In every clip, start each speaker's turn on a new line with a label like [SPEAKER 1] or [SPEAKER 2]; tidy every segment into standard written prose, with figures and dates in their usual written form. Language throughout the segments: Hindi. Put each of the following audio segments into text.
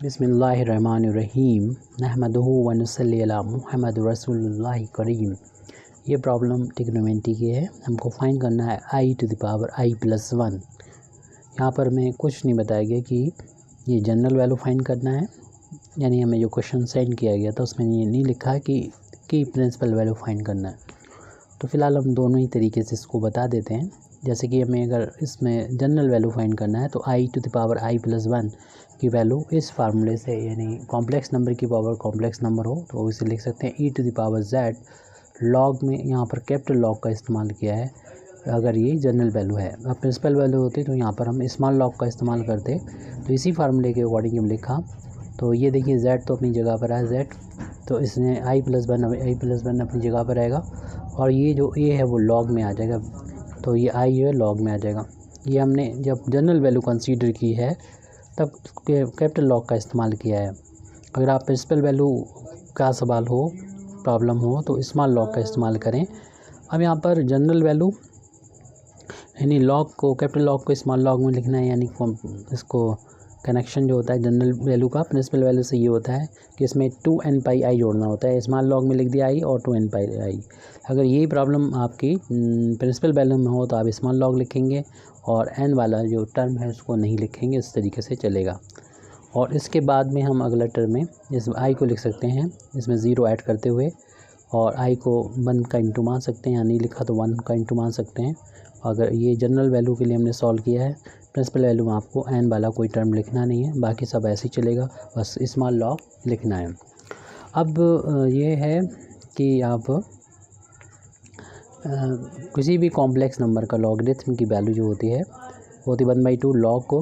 [SPEAKER 1] बिस्मिल्लाहिर्रहमानिर्रहीम नहमदुहु व नुसल्ली अला मुहम्मद रसूलुल्लाह करीम। ये प्रॉब्लम ट्रिग्नोमेट्री की है। हमको फाइंड करना है i to the power i+1। यहाँ पर हमें कुछ नहीं बताया गया कि ये जनरल वैल्यू फाइंड करना है, यानी हमें जो क्वेश्चन सेंड किया गया था उसमें ये नहीं लिखा है कि प्रिंसिपल वैल्यू फाइंड करना है। तो फ़िलहाल हम दोनों ही तरीके से इसको बता देते हैं। जैसे कि हमें अगर इसमें जनरल वैल्यू फाइंड करना है तो i to the power i+1 की वैल्यू इस फार्मूले से, यानी कॉम्प्लेक्स नंबर की पावर कॉम्प्लेक्स नंबर हो तो इसे लिख सकते हैं e to the power z। Log में यहाँ पर कैपिटल लॉग का इस्तेमाल किया है अगर ये जनरल वैल्यू है। अब प्रिंसिपल वैल्यू होती तो यहाँ पर हम स्मॉल लॉग का इस्तेमाल करते, तो इसी फार्मूले के अकॉर्डिंग हम लिखा। तो ये देखिए z तो अपनी जगह पर है z, तो इसने i+1 अपनी जगह पर रहेगा और ये जो a है वो लॉग में आ जाएगा, तो ये i जो है लॉग में आ जाएगा। ये हमने जब जनरल वैल्यू कंसीडर की है तब कैपिटल लॉग का इस्तेमाल किया है। अगर आप प्रिंसिपल वैल्यू का सवाल हो, प्रॉब्लम हो, तो स्मॉल लॉग का इस्तेमाल करें। अब यहाँ पर जनरल वैल्यू यानी लॉग को, कैपिटल लॉग को स्मॉल लॉग में लिखना है, यानी इसको कनेक्शन जो होता है जनरल वैल्यू का प्रिंसिपल वैल्यू से ये होता है कि इसमें 2n/i जोड़ना होता है। स्मॉल लॉग में लिख दिया i और 2n/i। अगर यही प्रॉब्लम आपकी प्रिंसिपल वैल्यू में हो तो आप स्मॉल लॉग लिखेंगे और n वाला जो टर्म है उसको नहीं लिखेंगे, इस तरीके से चलेगा। और इसके बाद में हम अगला टर्म में इस i को लिख सकते हैं इसमें 0 ऐड करते हुए, और i को 1 का इंटू मान सकते हैं, यहाँ नहीं लिखा तो 1 का इंटू मान सकते हैं। अगर ये जनरल वैल्यू के लिए हमने सॉल्व किया है, प्रिंसिपल वैल्यू में आपको n वाला कोई टर्म लिखना नहीं है, बाकी सब ऐसे ही चलेगा, बस स्मॉल लॉग लिखना है। अब ये है कि आप किसी भी कॉम्प्लेक्स नंबर का लॉगरिथम की वैल्यू जो होती है वो होती 1/2 लॉग को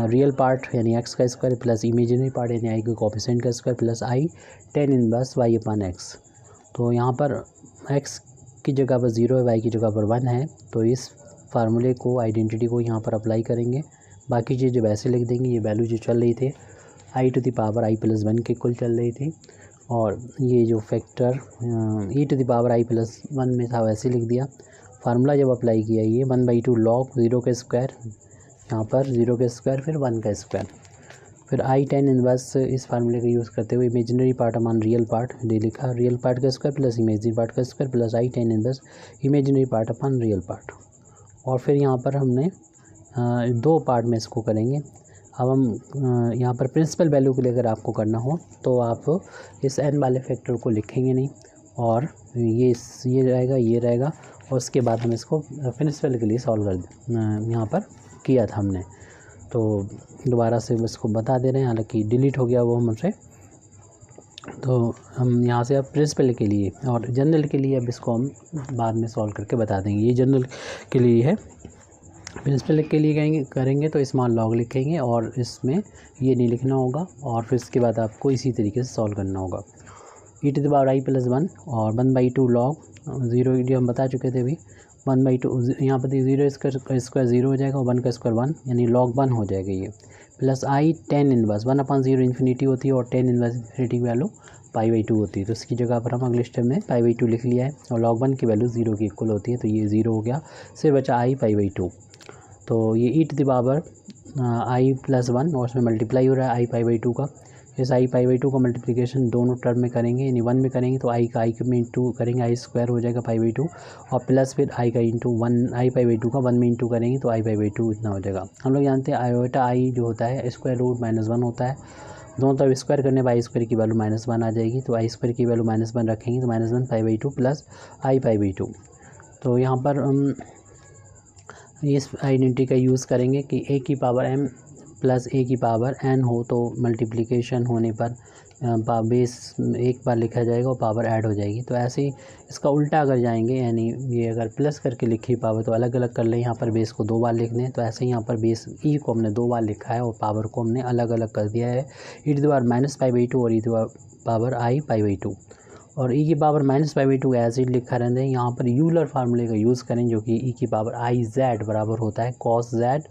[SPEAKER 1] रियल पार्ट यानी x का स्क्वायर प्लस इमेजिनरी पार्ट यानी i के कोएफिशिएंट का square plus i tan inverse y/x। तो यहाँ पर x की जगह पर 0 है, y की जगह पर 1 है, तो इस फार्मूले को, आइडेंटिटी को यहाँ पर अप्लाई करेंगे। बाकी चीज़ जब ऐसे लिख देंगे, ये वैल्यू जो चल रही थी i to the power i+1 के कुल चल रही थी, और ये जो factor e to the power i+1 में था वैसे लिख दिया। फार्मूला जब अप्लाई किया, ये 1/2 लॉग 0 का स्क्वायर, यहाँ पर 0 का स्क्वायर फिर 1 का स्क्वायर, फिर i tan इनवर्स इस फार्मूले का यूज़ करते हुए इमेजिनरी पार्ट अमान रियल पार्ट दे लिखा, रियल पार्ट का स्क्वायर प्लस इमेजिनरी पार्ट का square plus i tan inverse imaginary part upon real part. और फिर यहाँ पर हमने 2 पार्ट में इसको करेंगे। अब हम यहाँ पर प्रिंसिपल वैल्यू के लिए अगर आपको करना हो तो आप इस n वाले फैक्टर को लिखेंगे नहीं, और ये रहेगा, ये रहेगा, और उसके बाद हम इसको प्रिंसिपल के लिए सॉल्व कर यहाँ पर किया था हमने। तो दोबारा से इसको बता दे रहे हैं, हालांकि डिलीट हो गया वो हमसे। तो हम यहाँ से अब प्रिंसिपल के लिए और जनरल के लिए अब इसको हम बाद में सॉल्व करके बता देंगे। ये जनरल के लिए है, प्रिंसिपल के लिए करेंगे तो स्मॉल लॉग लिखेंगे और इसमें ये नहीं लिखना होगा, और फिर इसके बाद आपको इसी तरीके से सॉल्व करना होगा। e to the power i+1 और 1/2 लॉग 0 जो हम बता चुके थे अभी, 1/2 यहाँ पर 0 का स्क्वायर 0 हो जाएगा और 1 का स्क्वायर 1, यानी लॉग 1 हो जाएगा ये, plus i tan inverse 1/0 infinity होती है और tan इनवर्स इन्फिनिटी की वैल्यू π/2 होती है। तो इसकी जगह पर हम अगले स्टेप में π/2 लिख लिया है, और log 1 की वैल्यू 0 की इक्वल होती है, तो ये 0 हो गया, सिर्फ बचा i π/2। तो ये e to the power i+1 और उसमें मल्टीप्लाई हो रहा है i π/2 का। इस i π/2 का मल्टीप्लिकेशन दोनों टर्म में करेंगे, यानी 1 में करेंगे तो i का i में इंटू करेंगे, i स्क्वायर हो जाएगा π/2, और प्लस फिर i का इंटू 1 i π/2 का 1 में इंटू करेंगे तो i π/2 इतना हो जाएगा। हम लोग जानते हैं आयोटा i जो होता है स्क्वायर रूट -1 होता है, दोनों तरफ स्क्वायर करने पर i स्क्वायर की वैल्यू -1 आ जाएगी, तो i स्क्वायर की वैल्यू -1 रखेंगे तो -1 π/2 प्लस i π/2। तो यहाँ पर हम इस आइडेंटिटी का यूज़ करेंगे कि a की पावर m प्लस a की पावर n हो तो मल्टीप्लिकेशन होने पर बेस एक बार लिखा जाएगा और पावर ऐड हो जाएगी। तो ऐसे ही इसका उल्टा अगर जाएंगे, यानी ये अगर प्लस करके लिखी पावर तो अलग अलग कर लें, यहाँ पर बेस को 2 बार लिख दें, तो ऐसे ही यहाँ पर बेस e को हमने 2 बार लिखा है और पावर को हमने अलग अलग कर दिया है, e टू द पावर -π/2 और e to the power i π/2, और e की पावर -π/2 ऐसे ही लिखा रहते हैं। यहाँ पर यूलर फार्मूले का यूज़ करें जो कि e की पावर iz बराबर होता है cos z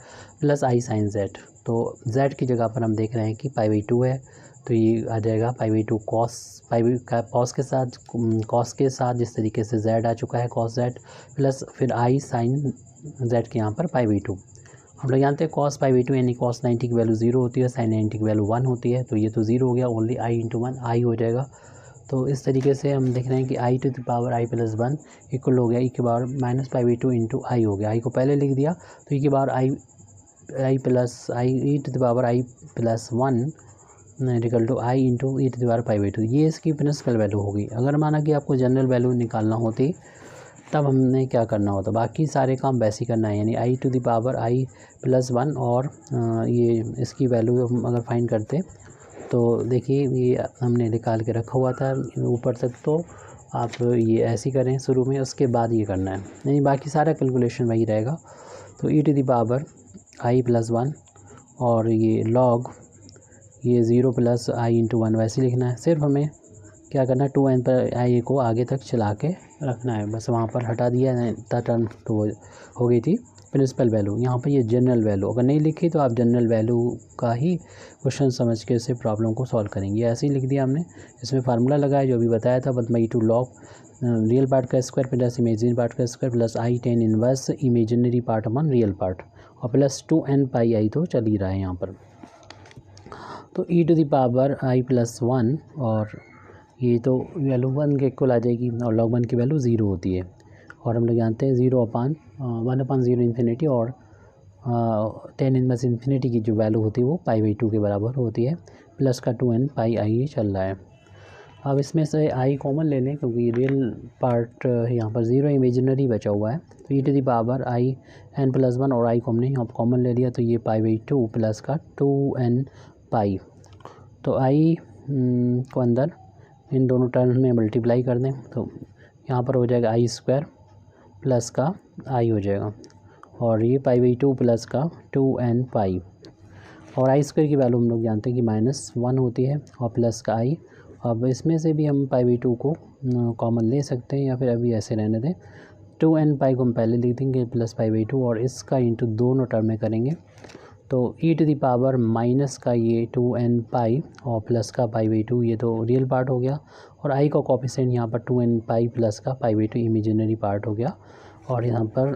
[SPEAKER 1] plus i sin z। तो z की जगह पर हम देख रहे हैं कि π/2 है, तो ये आ जाएगा π/2 cos के साथ जिस तरीके से z आ चुका है cos z, प्लस फिर i sin z के यहाँ पर π/2, हम लोग जानते हैं cos पाई बाई 2 यानी cos 90 की वैल्यू 0 होती है, sin 90 की वैल्यू 1 होती है, तो ये तो 0 हो गया, ओनली i इंटू 1 i हो जाएगा। तो इस तरीके से हम देख रहे हैं कि i to the power i plus 1 equal हो गया e के power minus pi by 2 into i हो गया। i को पहले लिख दिया तो e के power i plus I E to the power i plus 1 equal to i into E to the power pi by 2, ये इसकी प्रिंसिपल वैल्यू होगी। अगर माना कि आपको जनरल वैल्यू निकालना होती तब हमने क्या करना होता, बाकी सारे काम वैसे ही करना है, यानी i to the power i plus 1 और ये इसकी वैल्यू हम अगर फाइंड करते तो देखिए ये हमने निकाल के रखा हुआ था ऊपर तक, तो आप ये ऐसे ही करें शुरू में, उसके बाद ये करना है, नहीं बाकी सारा कैलकुलेशन वही रहेगा। तो e to the power i plus 1 और ये लॉग ये 0 प्लस i इंटू 1 वैसे लिखना है। सिर्फ हमें क्या करना है 2n पर i को आगे तक चला के रखना है, बस वहाँ पर हटा दिया टर्म तो हो गई थी प्रिंसिपल वैल्यू। यहाँ पर ये जनरल वैल्यू अगर नहीं लिखी तो आप जनरल वैल्यू का ही क्वेश्चन समझ के इसे प्रॉब्लम को सॉल्व करेंगे। ऐसे ही लिख दिया हमने, इसमें फार्मूला लगाया जो अभी बताया था 1/2 लॉग रियल पार्ट का स्क्वायर प्लस इमेजिनरी पार्ट का square plus i tan inverse imaginary part upon real part और प्लस 2n पाई i तो चल ही रहा है यहाँ पर। तो e to the power i plus 1 और ये तो वैल्यू 1 के इक्वल आ जाएगी और log 1 की वैल्यू 0 होती है, और हम लोग जानते हैं 1/0 इन्फिनिटी और tan इनवर्स इन्फिनिटी की जो वैल्यू होती है वो पाई बाई 2 के बराबर होती है, प्लस का 2n पाई i चल रहा है। अब इसमें से i कॉमन ले लें क्योंकि रियल पार्ट यहाँ पर 0 इमेजिनरी बचा हुआ है, तो e to the power i n plus 1 और i को हमने यहाँ पर कॉमन ले लिया तो ये पाई बाई 2 प्लस का 2n पाई, तो i को अंदर इन दोनों टर्म में मल्टीप्लाई कर दें तो यहाँ पर हो जाएगा i स्क्वायर प्लस का i हो जाएगा और ये पाई बाई 2 प्लस का 2n पाई, और i स्क्वायर की वैल्यू हम लोग जानते हैं कि -1 होती है और प्लस का i। अब इसमें से भी हम पाई बाई 2 को कॉमन ले सकते हैं या फिर अभी ऐसे रहने दें। 2n पाई को हम पहले लिख देंगे प्लस पाई बाई 2 और इसका इंटू दोनों टर्म में करेंगे तो e to the power minus का ये 2n पाई और प्लस का पाई बाई 2, ये तो रियल पार्ट हो गया और i का कोफिशिएंट यहाँ पर 2n पाई प्लस का पाई बाई 2 इमेजिनरी पार्ट हो गया, और यहाँ पर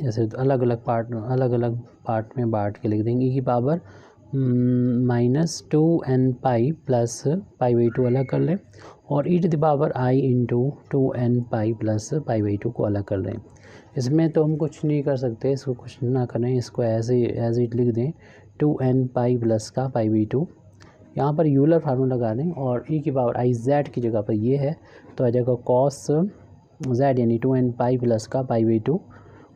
[SPEAKER 1] जैसे अलग अलग पार्ट में बांट के लिख देंगे e की power -2n pi plus pi by 2 अलग कर लें और e to the power i into 2n pi plus pi by 2 को अलग कर लें। इसमें तो हम कुछ नहीं कर सकते, इसको कुछ ना करें, इसको एज इट लिख दें 2n पाई प्लस का पाई बाई 2, यहाँ पर यूलर फार्मूला लगा दें और e की पावर i z की जगह पर ये है तो आ जाएगा cos z यानी 2n पाई प्लस का पाई बाई 2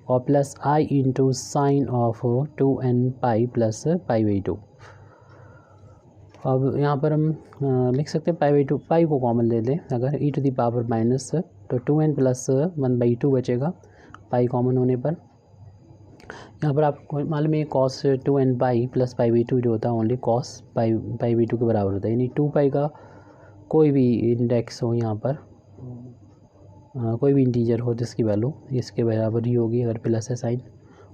[SPEAKER 1] और plus i into sine of 2n pi plus pi by 2। अब यहाँ पर हम लिख सकते हैं पाई बाई 2, पाई को कॉमन ले लें अगर e to the power minus तो 2n प्लस 1/2 बचेगा पाई कॉमन होने पर। यहाँ पर आपको मालूम है cos 2n pi plus pi by 2 जो होता है ओनली cos पाई बाई 2 के बराबर होता है, यानी 2 पाई का कोई भी इंडेक्स हो यहाँ पर कोई भी इंटीजर हो जिसकी वैल्यू इसके बराबर ही होगी अगर प्लस है साइन,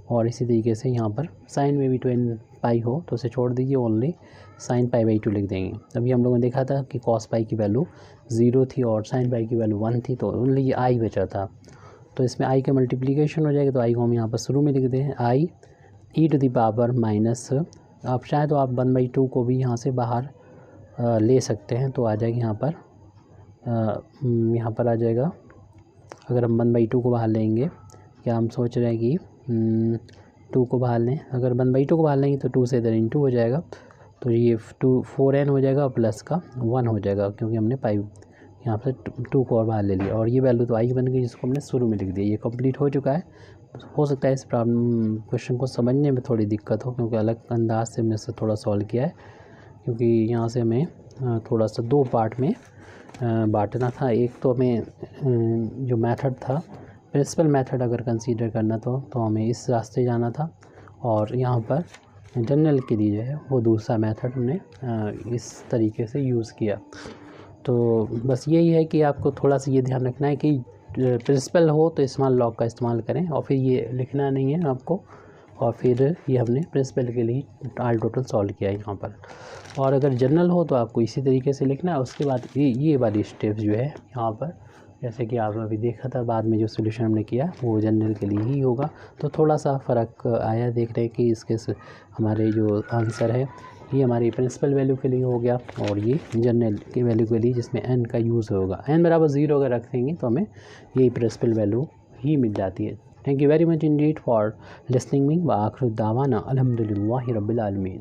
[SPEAKER 1] और इसी तरीके से यहाँ पर साइन में भी 2n पाई हो तो उसे छोड़ दीजिए, ओनली साइन पाई बाई 2 लिख देंगे। अभी हम लोगों ने देखा था कि cos पाई की वैल्यू 0 थी और साइन पाई की वैल्यू 1 थी, तो ओनली ये i बचा था, तो इसमें i का मल्टीप्लिकेशन हो जाएगा तो i को हम यहाँ पर शुरू में लिख दें i e to the power minus, आप चाहे तो आप 1/2 को भी यहाँ से बाहर ले सकते हैं तो आ जाएगा यहाँ पर आ जाएगा। अगर हम 1/2 को बाहर लेंगे या हम सोच रहे हैं कि 2 को बाहर लें, अगर 1/2 को बाहर लेंगे तो 2 से इधर इंटू हो जाएगा तो ये 4n हो जाएगा और प्लस का 1 हो जाएगा क्योंकि हमने पाई यहाँ पर 2 को और बाहर ले लिया और ये वैल्यू तो आई बन गई जिसको हमने शुरू में लिख दिया। ये कंप्लीट हो चुका है। हो सकता है इस प्रॉब्लम क्वेश्चन को समझने में थोड़ी दिक्कत हो क्योंकि अलग अंदाज से हमने इसे थोड़ा सॉल्व किया है, क्योंकि यहाँ से हमें थोड़ा सा 2 पार्ट में बांटना था। एक तो हमें जो मेथड था प्रिंसिपल मेथड अगर कंसीडर करना तो हमें इस रास्ते जाना था, और यहाँ पर जनरल के लिए जो है वो दूसरा मेथड हमने इस तरीके से यूज़ किया। तो बस यही है कि आपको थोड़ा सा ये ध्यान रखना है कि प्रिंसिपल हो तो स्मॉल लॉग का इस्तेमाल करें और फिर ये लिखना नहीं है आपको, और फिर ये हमने प्रिंसिपल के लिए आल टोटल सॉल्व किया है यहाँ पर। और अगर जनरल हो तो आपको इसी तरीके से लिखना है, उसके बाद ये वाली स्टेप्स जो है यहाँ पर जैसे कि आप अभी देखा था, बाद में जो सोल्यूशन हमने किया वो जनरल के लिए ही होगा। तो थोड़ा सा फ़र्क आया, देख रहे हैं कि इसके हमारे जो आंसर है ये हमारी प्रिंसिपल वैल्यू के लिए हो गया और ये जनरल की वैल्यू के लिए जिसमें n का यूज़ होगा। n बराबर 0 अगर रख देंगे तो हमें यही प्रिंसिपल वैल्यू ही मिल जाती है। Thank you very much Indeed for listening me व आखिर दावाना अल्हम्दुलिल्लाहि रब्बिल आलमीन।